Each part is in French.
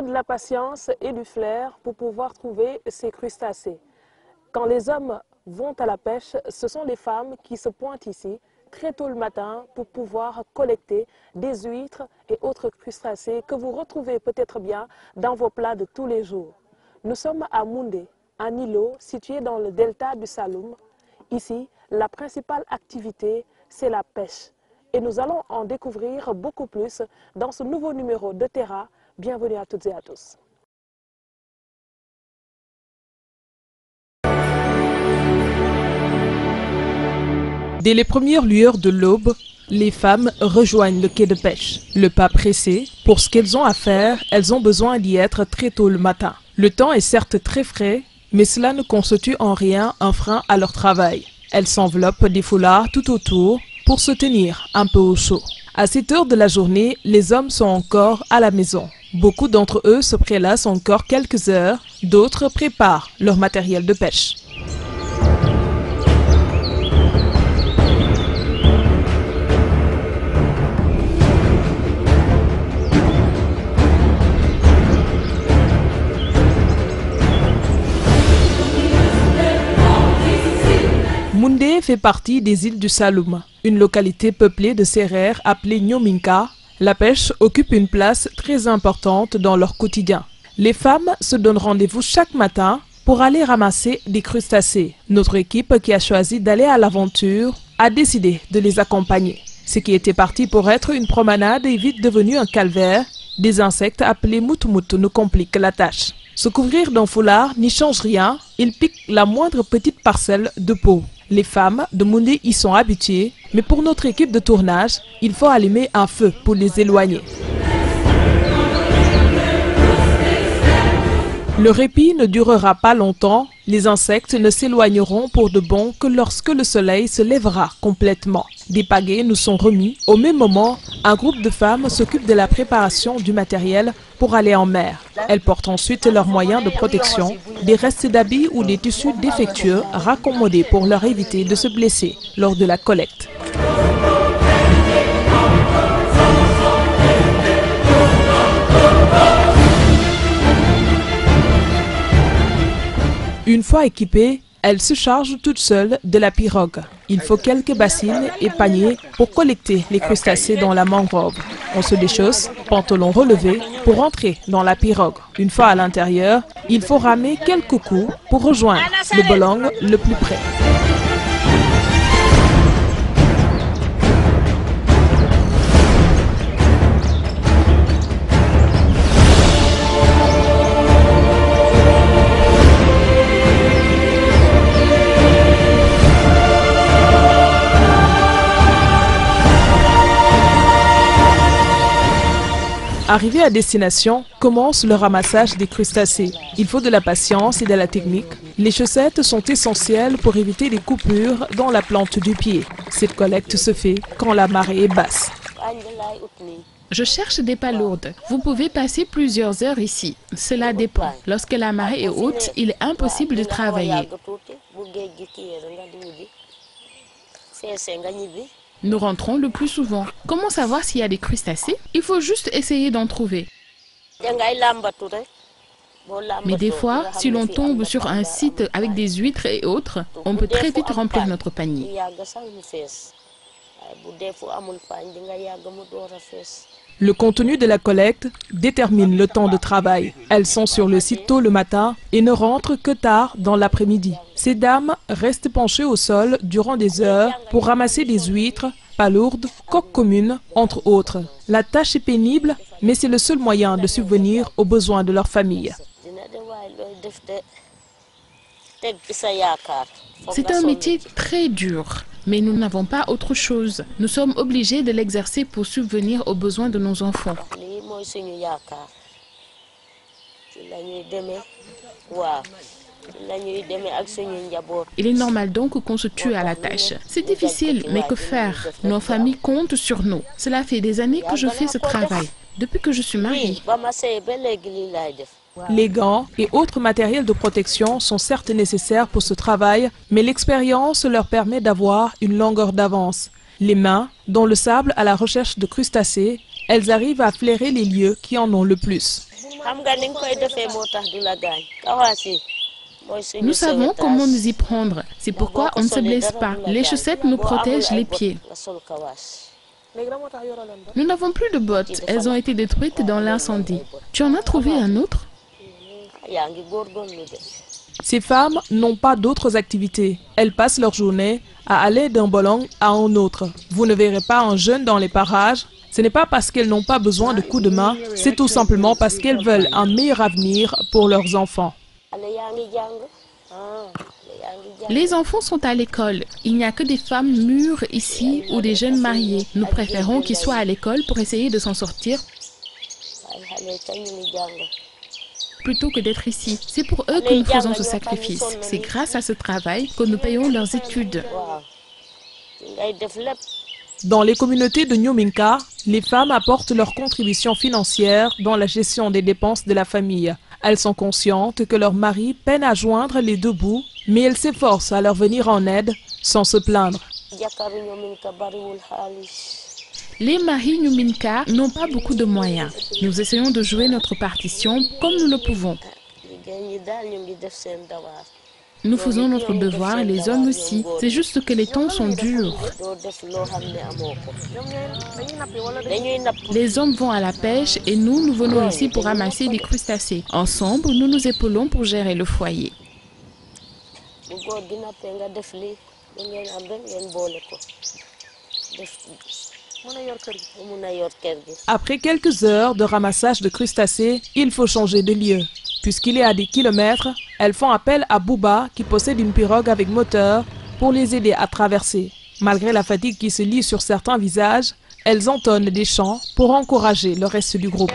faut de la patience et du flair pour pouvoir trouver ces crustacés. Quand les hommes vont à la pêche, ce sont les femmes qui se pointent ici très tôt le matin pour pouvoir collecter des huîtres et autres crustacés que vous retrouvez peut-être bien dans vos plats de tous les jours. Nous sommes à Moundé, un îlot situé dans le delta du Saloum. Ici, la principale activité, c'est la pêche. Et nous allons en découvrir beaucoup plus dans ce nouveau numéro de Terra. Bienvenue à toutes et à tous. Dès les premières lueurs de l'aube, les femmes rejoignent le quai de pêche. Le pas pressé, pour ce qu'elles ont à faire, elles ont besoin d'y être très tôt le matin. Le temps est certes très frais, mais cela ne constitue en rien un frein à leur travail. Elles s'enveloppent des foulards tout autour pour se tenir un peu au chaud. À cette heure de la journée, les hommes sont encore à la maison. Beaucoup d'entre eux se prélassent encore quelques heures, d'autres préparent leur matériel de pêche. Moundé fait partie des îles du Saloum, une localité peuplée de sérères appelée Nyominka. La pêche occupe une place très importante dans leur quotidien. Les femmes se donnent rendez-vous chaque matin pour aller ramasser des crustacés. Notre équipe qui a choisi d'aller à l'aventure a décidé de les accompagner. Ce qui était parti pour être une promenade est vite devenu un calvaire. Des insectes appelés moutmout nous compliquent la tâche. Se couvrir d'un foulard n'y change rien, il pique la moindre petite parcelle de peau. Les femmes de Moundé y sont habituées, mais pour notre équipe de tournage, il faut allumer un feu pour les éloigner. Le répit ne durera pas longtemps, les insectes ne s'éloigneront pour de bon que lorsque le soleil se lèvera complètement. Des pagaies nous sont remis. Au même moment, un groupe de femmes s'occupe de la préparation du matériel pour aller en mer. Elles portent ensuite leurs moyens de protection, des restes d'habits ou des tissus défectueux raccommodés pour leur éviter de se blesser lors de la collecte. Une fois équipées, elles se chargent toutes seules de la pirogue. Il faut quelques bassines et paniers pour collecter les crustacés dans la mangrove. On se déchausse, pantalon relevé, pour entrer dans la pirogue. Une fois à l'intérieur, il faut ramer quelques coups pour rejoindre le bolong le plus près. Arrivé à destination, commence le ramassage des crustacés. Il faut de la patience et de la technique. Les chaussettes sont essentielles pour éviter les coupures dans la plante du pied. Cette collecte se fait quand la marée est basse. Je cherche des palourdes. Vous pouvez passer plusieurs heures ici. Cela dépend. Lorsque la marée est haute, il est impossible de travailler. Nous rentrons le plus souvent. Comment savoir s'il y a des crustacés? Il faut juste essayer d'en trouver. Mais des fois, si l'on tombe sur un site avec des huîtres et autres, on peut très vite remplir notre panier. Le contenu de la collecte détermine le temps de travail. Elles sont sur le site tôt le matin et ne rentrent que tard dans l'après-midi. Ces dames restent penchées au sol durant des heures pour ramasser des huîtres, palourdes, coques communes, entre autres. La tâche est pénible, mais c'est le seul moyen de subvenir aux besoins de leur famille. C'est un métier très dur. Mais nous n'avons pas autre chose. Nous sommes obligés de l'exercer pour subvenir aux besoins de nos enfants. Il est normal donc qu'on se tue à la tâche. C'est difficile, mais que faire? Nos familles comptent sur nous. Cela fait des années que je fais ce travail, depuis que je suis mariée. Les gants et autres matériels de protection sont certes nécessaires pour ce travail, mais l'expérience leur permet d'avoir une longueur d'avance. Les mains, dans le sable à la recherche de crustacés, elles arrivent à flairer les lieux qui en ont le plus. Nous savons comment nous y prendre. C'est pourquoi on ne se blesse pas. Les chaussettes nous protègent les pieds. Nous n'avons plus de bottes. Elles ont été détruites dans l'incendie. Tu en as trouvé un autre? Ces femmes n'ont pas d'autres activités. Elles passent leur journée à aller d'un bolong à un autre. Vous ne verrez pas un jeune dans les parages. Ce n'est pas parce qu'elles n'ont pas besoin de coups de main, c'est tout simplement parce qu'elles veulent un meilleur avenir pour leurs enfants. Les enfants sont à l'école. Il n'y a que des femmes mûres ici ou des jeunes mariés. Nous préférons qu'ils soient à l'école pour essayer de s'en sortir plutôt que d'être ici. C'est pour eux que nous faisons ce sacrifice. C'est grâce à ce travail que nous payons leurs études. Dans les communautés de Nyominka, les femmes apportent leur contribution financière dans la gestion des dépenses de la famille. Elles sont conscientes que leurs maris peinent à joindre les deux bouts, mais elles s'efforcent à leur venir en aide sans se plaindre. Les maris Nyominka n'ont pas beaucoup de moyens. Nous essayons de jouer notre partition comme nous le pouvons. Nous faisons notre devoir et les hommes aussi. C'est juste que les temps sont durs. Les hommes vont à la pêche et nous venons ici pour ramasser des crustacés. Ensemble, nous nous épaulons pour gérer le foyer. Après quelques heures de ramassage de crustacés, il faut changer de lieu. Puisqu'il est à des kilomètres, elles font appel à Bouba qui possède une pirogue avec moteur pour les aider à traverser. Malgré la fatigue qui se lit sur certains visages, elles entonnent des chants pour encourager le reste du groupe.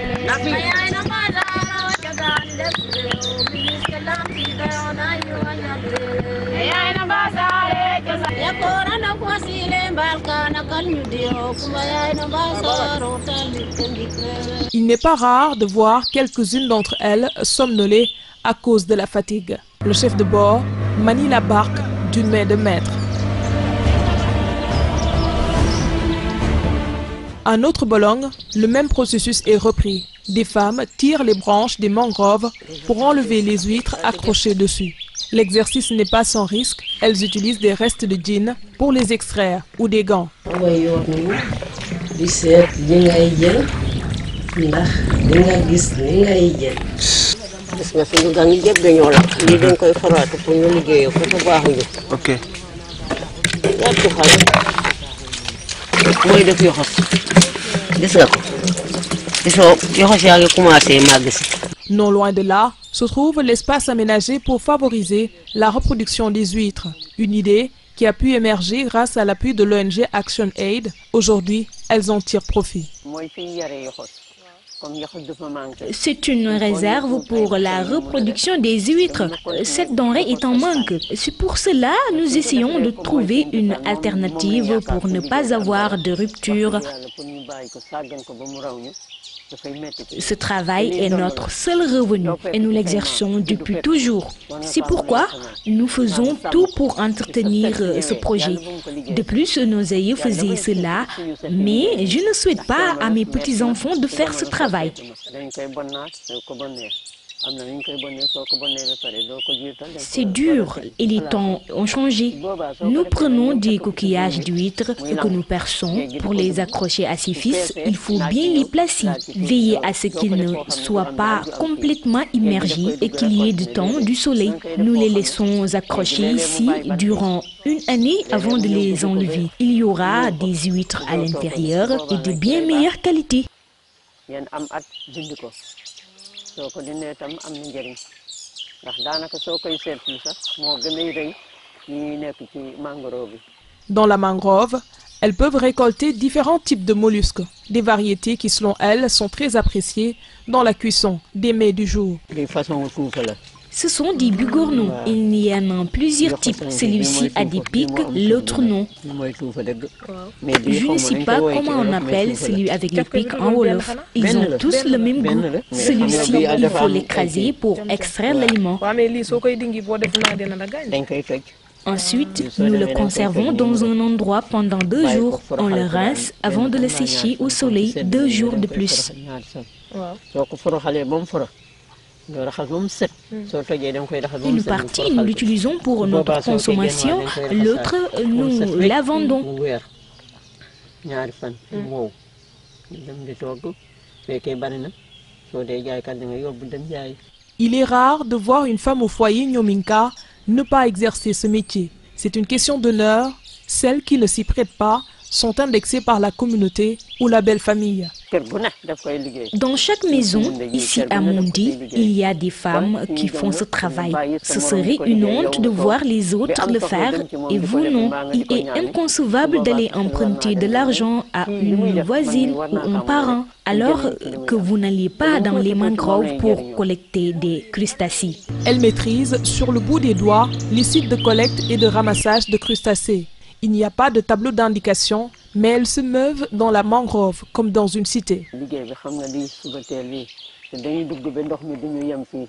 Il n'est pas rare de voir quelques-unes d'entre elles somnoler à cause de la fatigue. Le chef de bord manie la barque d'une main de maître. À un autre bolong, le même processus est repris. Des femmes tirent les branches des mangroves pour enlever les huîtres accrochées dessus. L'exercice n'est pas sans risque. Elles utilisent des restes de jeans pour les extraire ou des gants. Non loin de là, se trouve l'espace aménagé pour favoriser la reproduction des huîtres. Une idée qui a pu émerger grâce à l'appui de l'ONG Action Aid. Aujourd'hui, elles en tirent profit. C'est une réserve pour la reproduction des huîtres. Cette denrée est en manque. C'est pour cela que nous essayons de trouver une alternative pour ne pas avoir de rupture. Ce travail est notre seul revenu et nous l'exerçons depuis toujours. C'est pourquoi nous faisons tout pour entretenir ce projet. De plus, nos aïeux faisaient cela, mais je ne souhaite pas à mes petits-enfants de faire ce travail. C'est dur et les temps ont changé. Nous prenons des coquillages d'huîtres que nous perçons. Pour les accrocher à ces fils, il faut bien les placer. Veiller à ce qu'ils ne soient pas complètement immergés et qu'il y ait du temps du soleil. Nous les laissons accrocher ici durant une année avant de les enlever. Il y aura des huîtres à l'intérieur et de bien meilleure qualité. Dans la mangrove, elles peuvent récolter différents types de mollusques, des variétés qui selon elles sont très appréciées dans la cuisson des mets du jour. Ce sont des bigorneaux. Il y en a plusieurs types. Celui-ci a des pics, l'autre non. Je ne sais pas comment on appelle celui avec les pics en wolof. Ils ont tous le même goût. Celui-ci, il faut l'écraser pour extraire l'aliment. Ensuite, nous le conservons dans un endroit pendant 2 jours. On le rince avant de le sécher au soleil 2 jours de plus. Une partie, nous l'utilisons pour notre consommation, l'autre, nous la vendons. Il est rare de voir une femme au foyer Nyominka ne pas exercer ce métier. C'est une question d'honneur. Celles qui ne s'y prêtent pas sont indexées par la communauté ou la belle famille. Dans chaque maison, ici à Mondi, il y a des femmes qui font ce travail. Ce serait une honte de voir les autres le faire et vous non. Il est inconcevable d'aller emprunter de l'argent à une voisine ou un parent alors que vous n'alliez pas dans les mangroves pour collecter des crustacés. Elle maîtrise sur le bout des doigts les sites de collecte et de ramassage de crustacés. Il n'y a pas de tableau d'indication, mais elles se meuvent dans la mangrove comme dans une cité.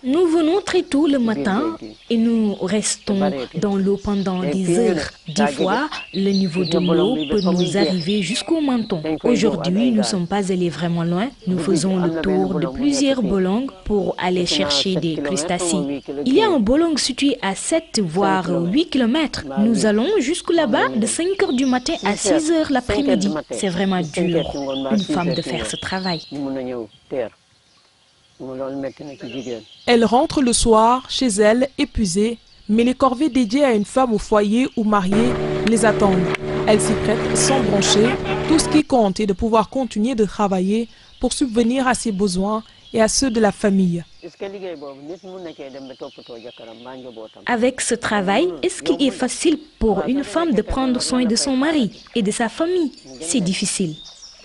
Nous venons très tôt le matin et nous restons dans l'eau pendant des heures. Des fois, le niveau de l'eau peut nous arriver jusqu'au menton. Aujourd'hui, nous ne sommes pas allés vraiment loin. Nous faisons le tour de plusieurs bolongs pour aller chercher des crustacés. Il y a un bolong situé à 7 voire 8 km. Nous allons jusque là-bas de 5 h du matin à 6 h l'après-midi. C'est vraiment dur, une femme, de faire ce travail. Elle rentre le soir chez elle épuisée, mais les corvées dédiées à une femme au foyer ou mariée les attendent. Elle s'y prête sans broncher. Tout ce qui compte est de pouvoir continuer de travailler pour subvenir à ses besoins et à ceux de la famille. Avec ce travail, est-ce qu'il est facile pour une femme de prendre soin de son mari et de sa famille? C'est difficile.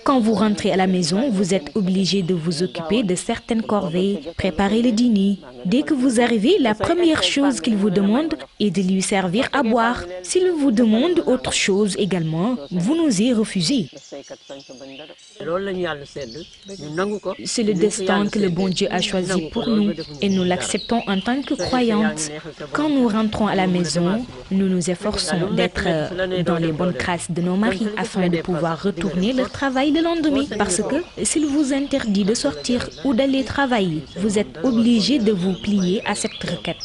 Quand vous rentrez à la maison, vous êtes obligé de vous occuper de certaines corvées, préparer le dîner. Dès que vous arrivez, la première chose qu'il vous demande est de lui servir à boire. S'il vous demande autre chose également, vous n'osez refuser. C'est le destin que le bon Dieu a choisi pour nous et nous l'acceptons en tant que croyantes. Quand nous rentrons à la maison, nous nous efforçons d'être dans les bonnes grâces de nos maris afin de pouvoir retourner leur travail le lendemain. Parce que s'il vous interdit de sortir ou d'aller travailler, vous êtes obligé de vous plier à cette requête.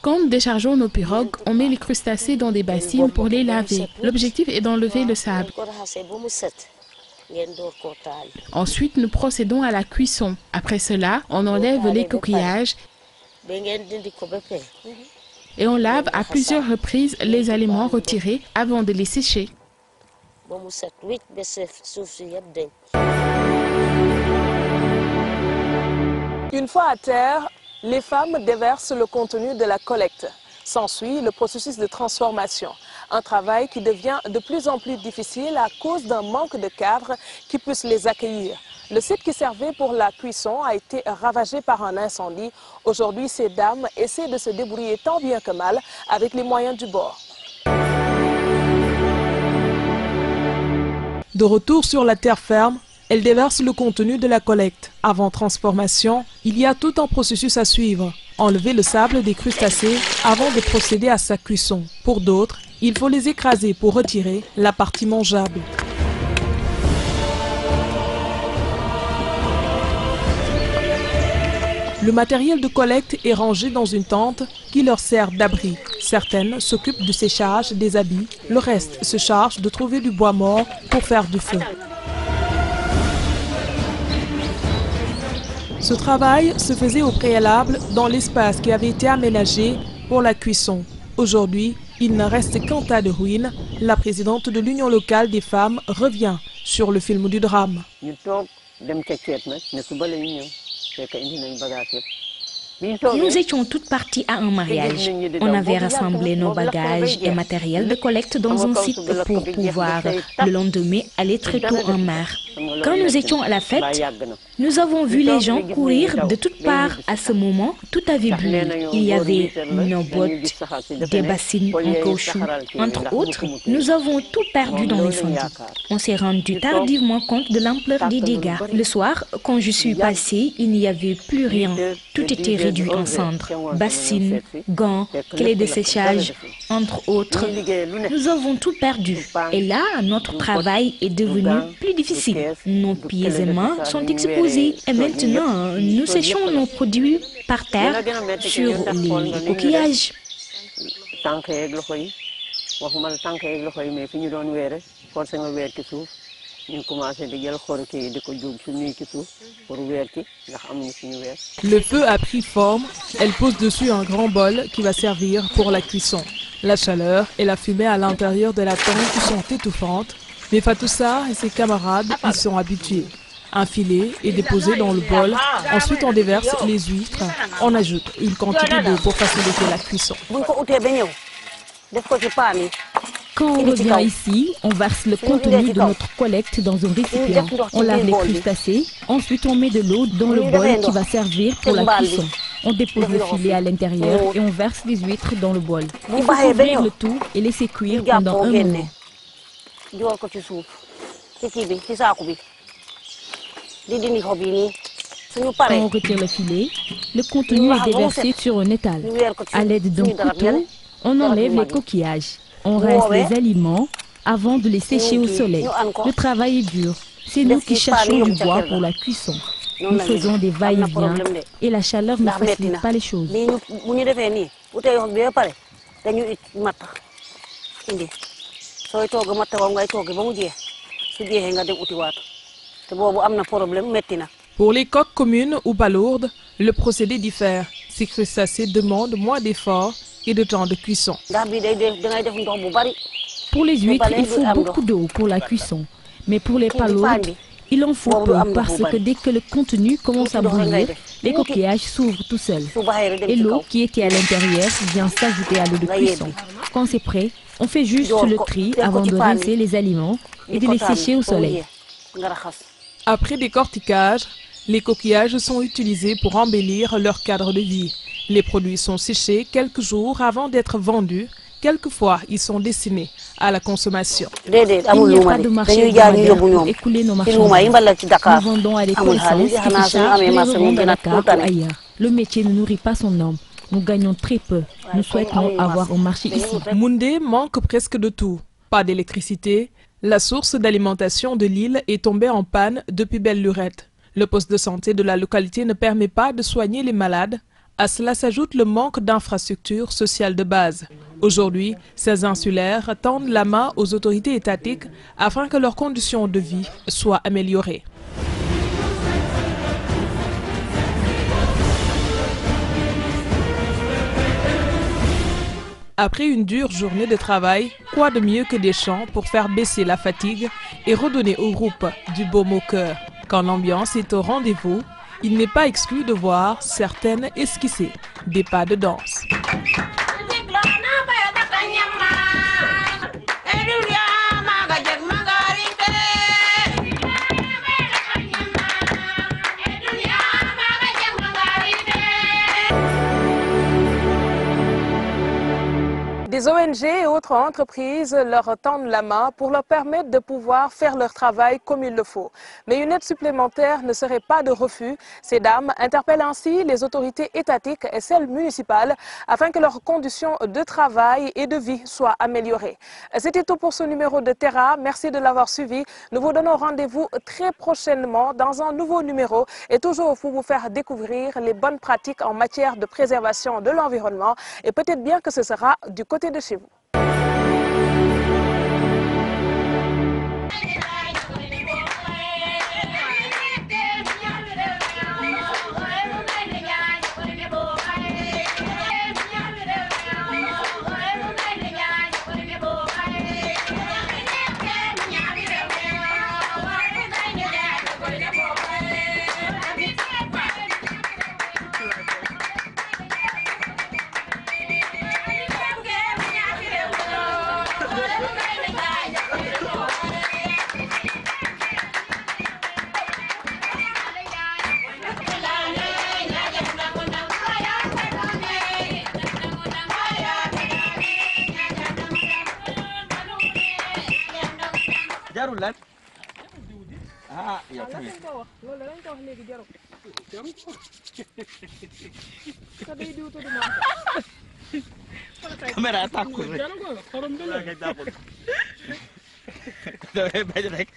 Quand nous déchargeons nos pirogues, on met les crustacés dans des bassines pour les laver. L'objectif est d'enlever le sable. Ensuite, nous procédons à la cuisson. Après cela, on enlève les coquillages et on lave à plusieurs reprises les aliments retirés avant de les sécher. Une fois à terre, les femmes déversent le contenu de la collecte. S'ensuit le processus de transformation, un travail qui devient de plus en plus difficile à cause d'un manque de cadres qui puissent les accueillir. Le site qui servait pour la cuisson a été ravagé par un incendie. Aujourd'hui, ces dames essaient de se débrouiller tant bien que mal avec les moyens du bord. De retour sur la terre ferme, elles déversent le contenu de la collecte. Avant transformation, il y a tout un processus à suivre. Enlever le sable des crustacés avant de procéder à sa cuisson. Pour d'autres, il faut les écraser pour retirer la partie mangeable. Le matériel de collecte est rangé dans une tente qui leur sert d'abri. Certaines s'occupent du séchage des habits, le reste se charge de trouver du bois mort pour faire du feu. Ce travail se faisait au préalable dans l'espace qui avait été aménagé pour la cuisson. Aujourd'hui, il ne reste qu'un tas de ruines. La présidente de l'Union locale des femmes revient sur le film du drame. Nous étions toutes parties à un mariage. On avait rassemblé nos bagages et matériel de collecte dans un site pour pouvoir le lendemain aller très tôt en mer. Quand nous étions à la fête, nous avons vu les gens courir de toutes parts. À ce moment, tout avait brûlé. Il y avait nos bottes, des bassines en caoutchouc. Entre autres, nous avons tout perdu dans l'incendie. On s'est rendu tardivement compte de l'ampleur des dégâts. Le soir, quand je suis passée, il n'y avait plus rien. Tout était réduits en cendres, bassines, gants, clés de séchage, entre autres. Nous avons tout perdu. Et là, notre travail est devenu plus difficile. Nos pieds et mains sont exposés. Et maintenant, nous séchons nos produits par terre sur les coquillages. Le feu a pris forme, elle pose dessus un grand bol qui va servir pour la cuisson. La chaleur et la fumée à l'intérieur de la tente sont étouffantes, mais Fatoussa et ses camarades y sont habitués. Un filet est déposé dans le bol, ensuite on déverse les huîtres, on ajoute une quantité d'eau pour faciliter la cuisson. Quand on revient ici, on verse le contenu de notre collecte dans un récipient. On lave les crustacés, ensuite on met de l'eau dans le bol qui va servir pour la cuisson. On dépose le filet à l'intérieur et on verse les huîtres dans le bol. Il faut couvrir le tout et laisser cuire pendant un moment. Quand on retire le filet, le contenu est déversé sur un étal. À l'aide d'un couteau, on enlève les coquillages. On rince les aliments avant de les sécher au soleil. Le travail est dur. C'est nous qui cherchons du bois pour la cuisson. Nous faisons des va-et-vient et la chaleur ne facilite pas les choses. Pour les coques communes ou balourdes, le procédé diffère. Ces crustacés demandent moins d'efforts et de temps de cuisson. Pour les huîtres, il faut beaucoup d'eau pour la cuisson. Mais pour les palourdes, il en faut peu parce que dès que le contenu commence à bouillir, les coquillages s'ouvrent tout seuls. Et l'eau qui était à l'intérieur vient s'ajouter à l'eau de cuisson. Quand c'est prêt, on fait juste le tri avant de rincer les aliments et de les sécher au soleil. Après décortiquage, les coquillages sont utilisés pour embellir leur cadre de vie. Les produits sont séchés quelques jours avant d'être vendus. Quelquefois, ils sont destinés à la consommation. Il n'y a pas de marché hebdomadaire pour écouler nos marchandises. Nous vendons à des connaissances qui se chargent de les revendre à Dakar ou ailleurs. Le métier ne nourrit pas son homme. Nous gagnons très peu. Nous souhaitons avoir un marché ici. Moundé manque presque de tout. Pas d'électricité. La source d'alimentation de l'île est tombée en panne depuis belle lurette. Le poste de santé de la localité ne permet pas de soigner les malades. À cela s'ajoute le manque d'infrastructures sociales de base. Aujourd'hui, ces insulaires tendent la main aux autorités étatiques afin que leurs conditions de vie soient améliorées. Après une dure journée de travail, quoi de mieux que des chants pour faire baisser la fatigue et redonner au groupe du baume au cœur. Quand l'ambiance est au rendez-vous, il n'est pas exclu de voir certaines esquisser des pas de danse. Des ONG et autres entreprises leur tendent la main pour leur permettre de pouvoir faire leur travail comme il le faut. Mais une aide supplémentaire ne serait pas de refus. Ces dames interpellent ainsi les autorités étatiques et celles municipales afin que leurs conditions de travail et de vie soient améliorées. C'était tout pour ce numéro de Terra. Merci de l'avoir suivi. Nous vous donnons rendez-vous très prochainement dans un nouveau numéro et toujours pour vous faire découvrir les bonnes pratiques en matière de préservation de l'environnement et peut-être bien que ce sera du côté de chez vous. jarul lan ah Kamera takut. Baca rek.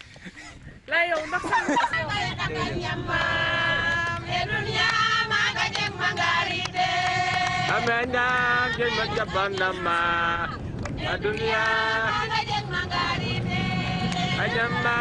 Amanda jeng macaban nama dunia. Ajamba